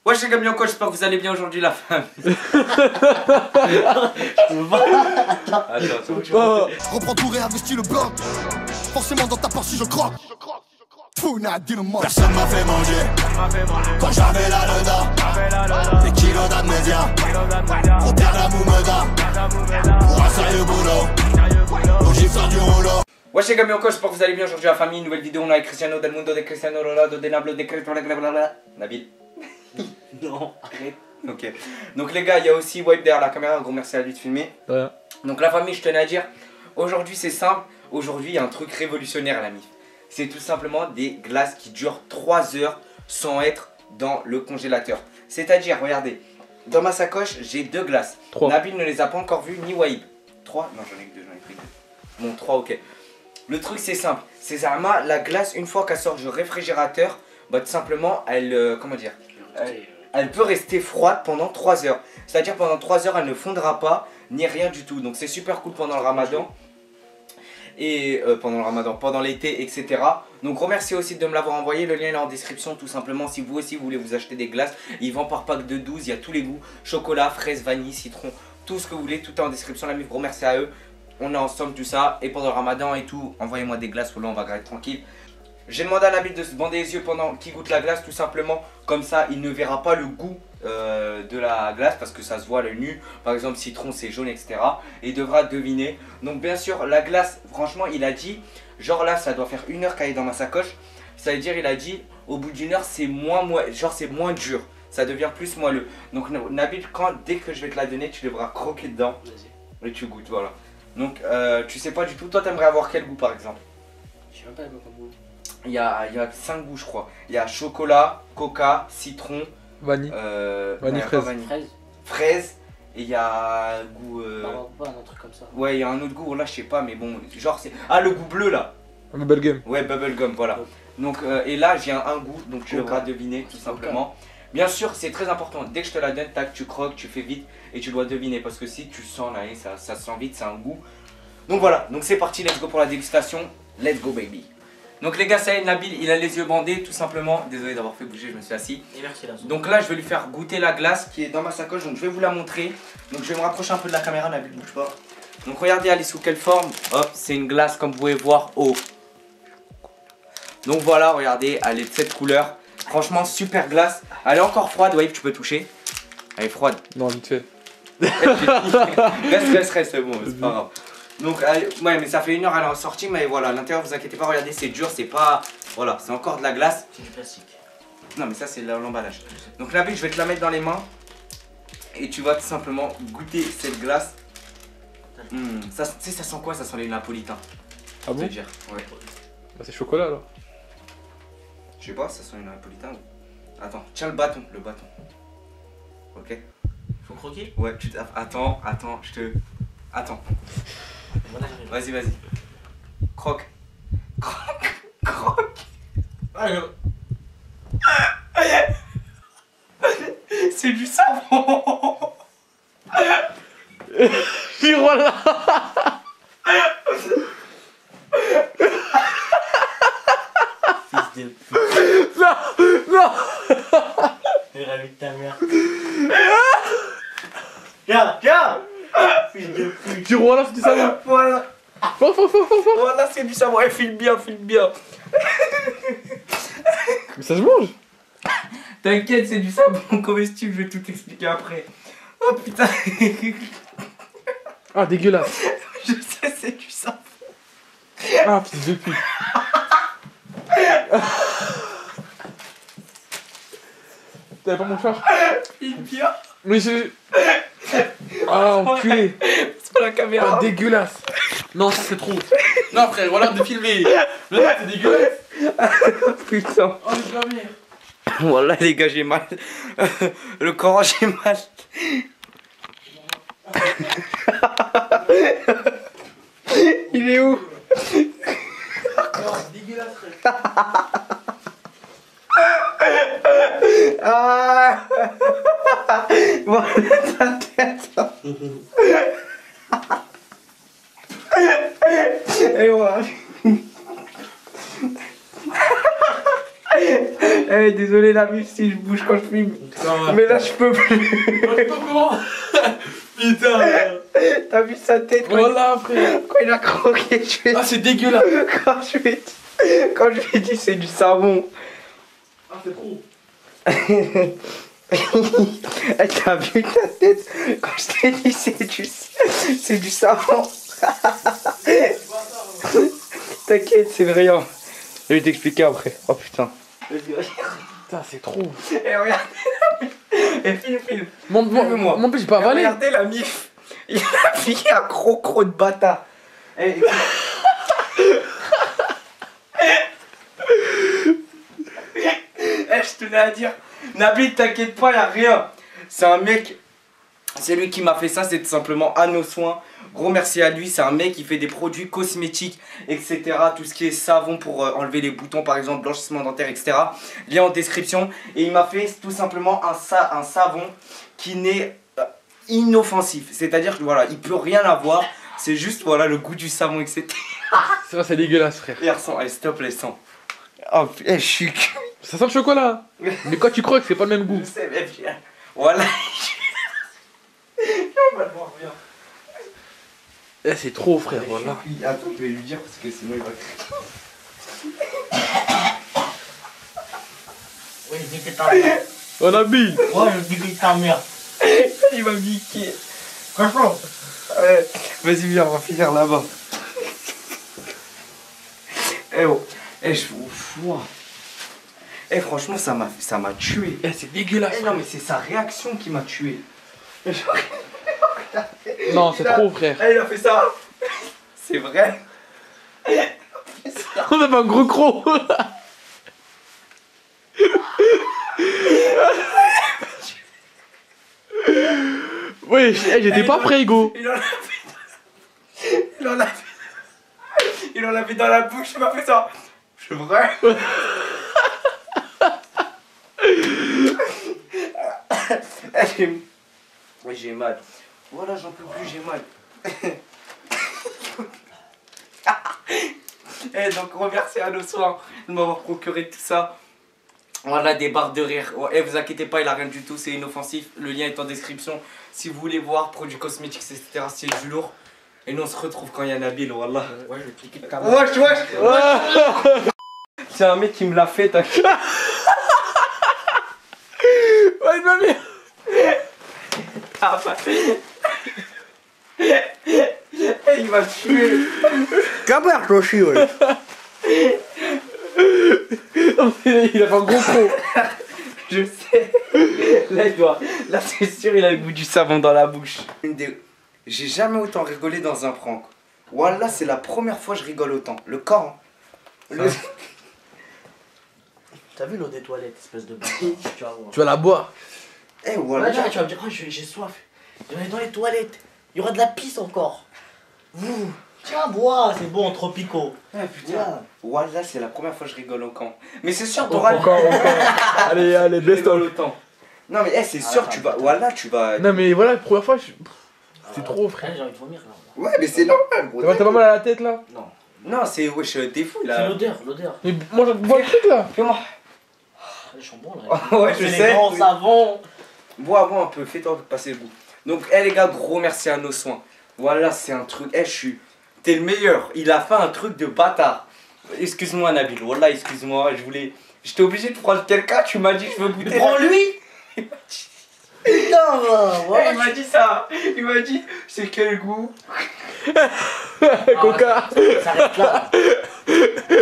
Ouais, c'est Gabriel Coach, j'espère que vous allez bien aujourd'hui, la famille. Attends. Reprends tout, réinvestis le bloc. Forcément dans ta partie je croque. Personne m'a fait manger quand j'avais là-dedans. Des kilos d'amnésia. Faut perdre la moumeda pour un sérieux boulot. Logique sort du rouleau. Ouais, c'est Gabriel Coach, j'espère que vous allez bien aujourd'hui, la famille. Nouvelle vidéo, on est avec Cristiano del Mundo, de Cristiano Ronaldo, de Nablo, de Cristiano Nabil. Non, arrête. Ok. Donc les gars, il y a aussi Wipe derrière la caméra, un gros merci à lui de filmer. Ouais. Donc la famille, je tenais à dire, aujourd'hui c'est simple, aujourd'hui il y a un truc révolutionnaire l'ami. C'est tout simplement des glaces qui durent 3 heures sans être dans le congélateur. C'est-à-dire, regardez, dans ma sacoche, j'ai 2 glaces. 3. Nabil ne les a pas encore vues, ni Waïb. 3? Non, j'en ai que 2, j'en ai pris 2. Bon, 3, ok. Le truc c'est simple, c'est Zarma, la glace, une fois qu'elle sort du réfrigérateur, bah tout simplement, elle, comment dire, elle peut rester froide pendant 3 heures. C'est-à-dire pendant 3 heures, elle ne fondra pas, ni rien du tout. Donc c'est super cool pendant le ramadan. Et pendant l'été, etc. Donc remercie aussi de me l'avoir envoyé. Le lien est en description tout simplement. Si vous aussi vous voulez vous acheter des glaces, ils vendent par pack de 12. Il y a tous les goûts, chocolat, fraise, vanille, citron, tout ce que vous voulez. Tout est en description. L'ami, gros merci à eux. On est ensemble tout ça. Et pendant le ramadan et tout, envoyez-moi des glaces. Là on va gratter tranquille. J'ai demandé à Nabil de se bander les yeux pendant qu'il goûte la glace, tout simplement. Comme ça, il ne verra pas le goût de la glace parce que ça se voit à l'œil nu. Par exemple, citron, c'est jaune, etc. Et il devra deviner. Donc, bien sûr, la glace, franchement, il a dit, genre là, ça doit faire 1 heure qu'elle est dans ma sacoche. Ça veut dire, il a dit, au bout d'1 heure, c'est c'est moins dur. Ça devient plus moelleux. Donc, Nabil, dès que je vais te la donner, tu devras croquer dedans. Et tu goûtes, voilà. Donc, tu sais pas du tout. Toi, t'aimerais avoir quel goût, par exemple? Je sais même pas quoi comme goût. Il y a 5 goûts je crois. Il y a chocolat, coca, citron, Vanille. Vanille, non, fraise. Vanille. Fraise. Et il y a goût Pas un truc comme ça. ouais, il y a un autre goût là, je sais pas, mais bon, genre c'est... Ah, le goût bleu là. Bubblegum. Ouais, bubblegum, voilà. Donc et là j'ai un goût, donc tu devras deviner tout simplement. Bien sûr, c'est très important, dès que je te la donne, tac, tu croques, tu fais vite et tu dois deviner. Parce que si tu sens là, ça sent vite, c'est un goût. Donc voilà, donc c'est parti, let's go pour la dégustation. Let's go baby. Donc les gars, ça y est, Nabil, il a les yeux bandés tout simplement. Désolé d'avoir fait bouger, je me suis assis. Et merci là. Donc là, je vais lui faire goûter la glace qui est dans ma sacoche. Donc je vais vous la montrer. Donc je vais me rapprocher un peu de la caméra, Nabil, bouge pas. Donc regardez, elle est sous quelle forme. Hop, c'est une glace comme vous pouvez voir haut. Donc voilà, regardez, elle est de cette couleur. Franchement, super glace. Elle est encore froide, Wave, tu peux toucher. Elle est froide. Non, vite fait. Reste, c'est bon, c'est pas grave. Donc, ouais, mais ça fait 1 heure, elle est sortie, mais voilà, à l'intérieur, vous inquiétez pas, regardez, c'est dur, c'est pas. Voilà, c'est encore de la glace. C'est du plastique. Non, mais ça, c'est l'emballage. Donc, Nabil, je vais te la mettre dans les mains. Et tu vas tout simplement goûter cette glace. Ça, tu sais, ça sent quoi? Ça sent les napolitains. Ah bon? Dire. Ouais. Bah, c'est chocolat alors. Je sais pas, ça sent les napolitains. Attends, tiens le bâton, Ok? Faut croquer? Ouais, attends, je te. Attends. Vas-y. Croque. C'est du savon. Puis voilà. Fils de pute. Non. Avec ta mère. Tiens. Fils de pute. Tu vois là, c'est du savon. Voilà. Fort. Voilà, c'est du savon. Elle file bien. Mais ça se mange. T'inquiète, c'est du savon comestible, je vais tout expliquer après. Oh putain. Ah, dégueulasse. Je sais, c'est du savon. Ah, fils de pute. T'avais pas mon char? File bien. Mais je... Ah, enculé. C'est pas la caméra. Ah, dégueulasse. Non, ça c'est trop. Non, frère, regarde de filmer. Mais là, c'est dégueulasse. Putain. Oh, jamais. Voilà les gars, j'ai mal. Le corps, j'ai mal. Il est où? Non, dégueulasse, frère. Ah. Voilà ta tête. Et voilà. Eh, désolé la vie si je bouge quand je filme. Mais là, je peux plus. Comment? Putain. T'as vu sa tête Voilà, frère. quand il a croqué, je lui ai Ah, c'est dégueulasse. quand je lui ai dit c'est du savon. Ah, c'est trop. Eh, t'as vu ta tête quand je t'ai dit c'est du savon. T'inquiète, c'est rien. Je vais t'expliquer après. Oh putain. Putain, c'est trop. Eh, regarde. Eh, filme. Mon plus, j'ai pas avalé. Regardez la mif. Il a pris un gros de bâtard. Eh, écoute. Eh, je tenais à dire, Nabil, t'inquiète pas, y'a rien. C'est un mec, c'est lui qui m'a fait ça, c'est tout simplement à nos soins. Gros merci à lui, c'est un mec qui fait des produits cosmétiques, etc. Tout ce qui est savon pour enlever les boutons, par exemple, blanchissement dentaire, etc. Lien en description. Et il m'a fait tout simplement un savon qui n'est inoffensif. C'est-à-dire que voilà, il peut rien avoir. C'est juste voilà le goût du savon, etc. C'est vrai, c'est dégueulasse, frère. Et ressent, s'il te plaît, sens. Oh, je suis cuit. Ça sent le chocolat. Mais quand tu croques, c'est pas le même goût. Je sais, mais viens. Voilà. On va le voir, viens. Eh, c'est trop, frère, voilà. Attends, je vais lui dire parce que sinon il va crier. Oui, dis que ta mère. On a mis. Ouais, je dis que ta mère. Il va me niquer. Franchement. Vas-y, viens, on va finir là-bas. Eh oh, eh je vous. Eh franchement, ça m'a tué. Eh, c'est dégueulasse. Eh non, mais c'est sa réaction qui m'a tué. Non, c'est trop, frère. Eh, il a fait ça. C'est vrai. On a pas un gros croc. Oui, j'étais pas prêt, Hugo. Il en avait dans la bouche, il m'a fait ça. C'est vrai. Oui, j'ai mal. Voilà, j'en peux plus, j'ai mal. Eh, donc, remercie à nos soins de m'avoir procuré tout ça. Voilà, des barres de rire. Eh, vous inquiétez pas, il a rien du tout, c'est inoffensif. Le lien est en description. Si vous voulez voir, produits cosmétiques, etc., c'est du lourd. Et nous, on se retrouve quand il y a Nabil, wallah. Ouais, je vais cliquer de caméra. Wesh. C'est un mec qui me l'a fait, t'inquiète. Ouais, il m'a mis. Ah, bah. Il m'a tué. Caméra, toi aussi, ouais. Il a fait un gros croc. Je sais. Là, c'est sûr, il a le goût du savon dans la bouche. J'ai jamais autant rigolé dans un prank. Wallah, c'est la première fois que je rigole autant. Le corps. Hein. T'as vu l'eau des toilettes, espèce de bâtard. Tu vas voir. Tu vas la boire. Eh, Ouais, Wallah. tu vas me dire, oh, j'ai soif. Je vais aller dans les toilettes. Il y aura de la pisse encore. Tiens, bois, c'est bon, tropicaux. Ah, putain. Wallah, c'est la première fois que je rigole au camp. Mais c'est sûr, Encore. t'auras Allez, je best rigole of. autant. Non, mais c'est sûr, tu vas. Wallah, tu vas. Non, mais voilà, la première fois, c'est trop, frère. J'ai envie de vomir là. Ouais, mais c'est normal, gros. T'as pas mal à la tête, là? Non. Non, c'est. Wesh, t'es fou C'est là. l'odeur. Mais moi, je bois le truc, là. Fais-moi. Les chambons là. Ouais, je C'est sais. les grands savons. Bois un peu, fais-toi passer le bout. Donc, les gars, gros merci à nos soins. Voilà, c'est un truc. Je suis. T'es le meilleur. Il a fait un truc de bâtard. Excuse-moi, Nabil. Wallah, excuse-moi. J'étais obligé de prendre quelqu'un. Tu m'as dit, je veux goûter. Prends-lui. Putain, voilà. Il m'a dit ça. Il m'a dit, c'est quel goût? Coca. Ça reste là.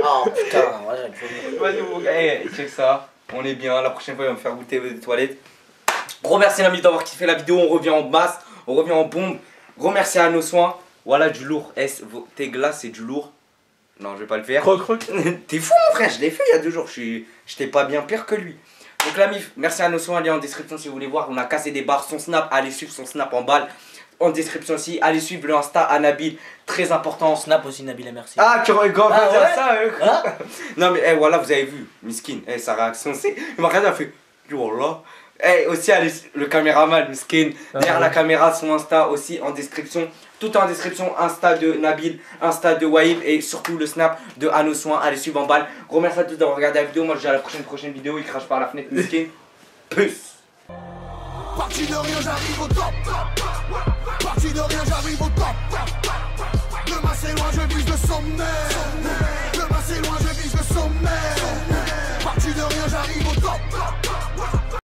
Oh putain, voilà, il faut Vas-y, mon gars. Check ça. On est bien. La prochaine fois, il va me faire goûter des toilettes. Gros merci, Nabil, d'avoir kiffé la vidéo. On revient en masse. On revient en bombe. Gros merci à nos soins. Voilà, du lourd. Tes glaces, c'est du lourd. Non, je vais pas le faire. Croc. T'es fou, mon frère, je l'ai fait il y a 2 jours. J'étais pas bien pire que lui. Donc, la mif, merci à nos soins. Lien en description si vous voulez voir. On a cassé des barres. Son snap, allez suivre son snap en balle. En description aussi. Allez suivre le Insta à Nabil. Très important. Snap aussi, Nabil, merci. Ah, tu rigoles Ah, dire ouais. ça, Hein? Non, mais voilà, vous avez vu. Miskin, sa réaction, c'est. Il m'a regardé, il a fait. Yo là. Eh, aussi, allez, le caméraman, le skin, derrière la caméra, son Insta aussi en description. Tout en description, Insta de Nabil, Insta de Waïb et surtout le Snap de Anno Soin. Allez, suivre en balle. Gros merci à tous d'avoir regardé la vidéo. Moi, je dis à la prochaine vidéo. Il crache par la fenêtre, le skin. Peace. Parti de rien, j'arrive au top. Parti de rien, j'arrive au top. Demain c'est loin, je vise le sommet.